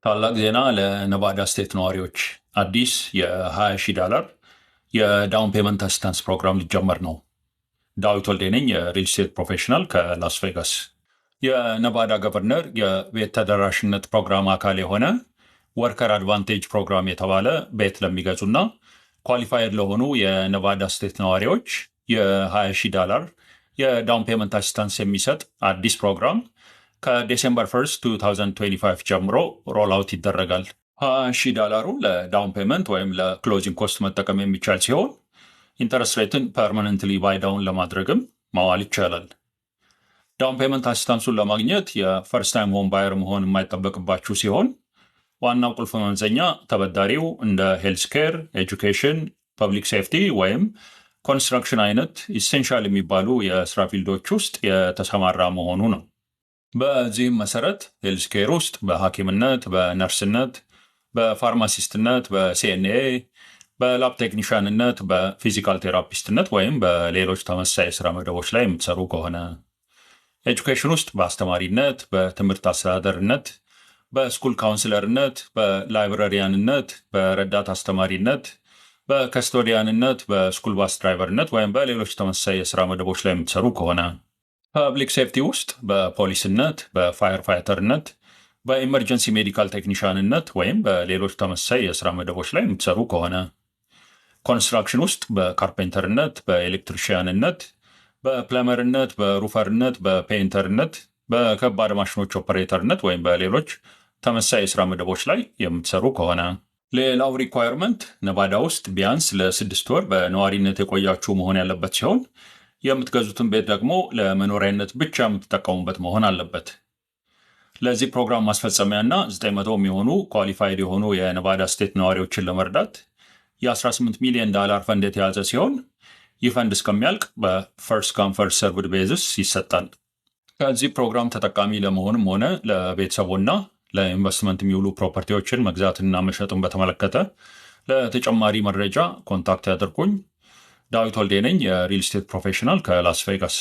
ታላቅ ዜና ለኔቫዳ ስቴት ነዋሪዎች አዲስ የ$20,000 የዳውን ፔመንት አሲስታንስ ፕሮግራም ሊጀመር ነው። ዳዊት ወልዴ ነኝ፣ የሪል ስቴት ፕሮፌሽናል ከላስ ቬጋስ። የኔቫዳ ገቨርነር የቤት ተደራሽነት ፕሮግራም አካል የሆነ ወርከር አድቫንቴጅ ፕሮግራም የተባለ ቤት ለሚገዙና ኳሊፋየር ለሆኑ የኔቫዳ ስቴት ነዋሪዎች የ$20,000 የዳውን ፔመንት አሲስታንስ የሚሰጥ አዲስ ፕሮግራም ከዲሴምበር 1 2025 ጀምሮ ሮል አውት ይደረጋል። $20,000 ለዳውን ፔመንት ወይም ለክሎዚንግ ኮስት መጠቀም የሚቻል ሲሆን ኢንተረስት ሬትን ፐርማነንትሊ ባይ ዳውን ለማድረግም ማዋል ይቻላል። ዳውን ፔመንት አሲስታንሱን ለማግኘት የፈርስት ታይም ሆም ባየር መሆን የማይጠበቅባችሁ ሲሆን ዋናው ቁልፍ መመዘኛ ተበዳሪው እንደ ሄልዝ ኬር፣ ኤጁኬሽን፣ ፐብሊክ ሴፍቲ ወይም ኮንስትራክሽን አይነት ኢሴንሻል የሚባሉ የስራ ፊልዶች ውስጥ የተሰማራ መሆኑ ነው። በዚህም መሰረት ሄልዝ ኬር ውስጥ በሐኪምነት፣ በነርስነት፣ በፋርማሲስትነት፣ በሲኤንኤ፣ በላብ ቴክኒሻንነት፣ በፊዚካል ቴራፒስትነት ወይም በሌሎች ተመሳሳይ የስራ መደቦች ላይ የምትሰሩ ከሆነ፣ ኤጁኬሽን ውስጥ በአስተማሪነት፣ በትምህርት አስተዳደርነት፣ በስኩል ካውንስለርነት፣ በላይብረሪያንነት፣ በረዳት አስተማሪነት፣ በከስቶዲያንነት፣ በስኩል ባስ ድራይቨርነት ወይም በሌሎች ተመሳሳይ የስራ መደቦች ላይ የምትሰሩ ከሆነ፣ ፐብሊክ ሴፍቲ ውስጥ በፖሊስነት፣ በፋየር ፋይተርነት፣ በኢመርጀንሲ ሜዲካል ቴክኒሻንነት ወይም በሌሎች ተመሳሳይ የስራ መደቦች ላይ የምትሰሩ ከሆነ፣ ኮንስትራክሽን ውስጥ በካርፔንተርነት፣ በኤሌክትሪሽያንነት፣ በፕለመርነት፣ በሩፈርነት፣ በፔይንተርነት፣ በከባድ ማሽኖች ኦፐሬተርነት ወይም በሌሎች ተመሳሳይ የስራ መደቦች ላይ የምትሰሩ ከሆነ። ሌላው ሪኳየርመንት ኔቫዳ ውስጥ ቢያንስ ለ6 ወር በነዋሪነት የቆያችሁ መሆን ያለበት ሲሆን የምትገዙትን ቤት ደግሞ ለመኖሪያነት ብቻ የምትጠቀሙበት መሆን አለበት። ለዚህ ፕሮግራም ማስፈጸሚያና 900 የሚሆኑ ኳሊፋይድ የሆኑ የኔቫዳ ስቴት ነዋሪዎችን ለመርዳት የ$18 ሚሊዮን ፈንድ የተያዘ ሲሆን ይህ ፈንድ እስከሚያልቅ በፈርስት ካም ፈርስት ሰርቭድ ቤዝስ ይሰጣል። ከዚህ ፕሮግራም ተጠቃሚ ለመሆንም ሆነ ለቤተሰቦና ለኢንቨስትመንት የሚውሉ ፕሮፐርቲዎችን መግዛትና መሸጥን በተመለከተ ለተጨማሪ መረጃ ኮንታክት ያደርጉኝ። ዳዊት ወልዴ ነኝ፣ የሪል ስቴት ፕሮፌሽናል ከላስ ቬጋስ።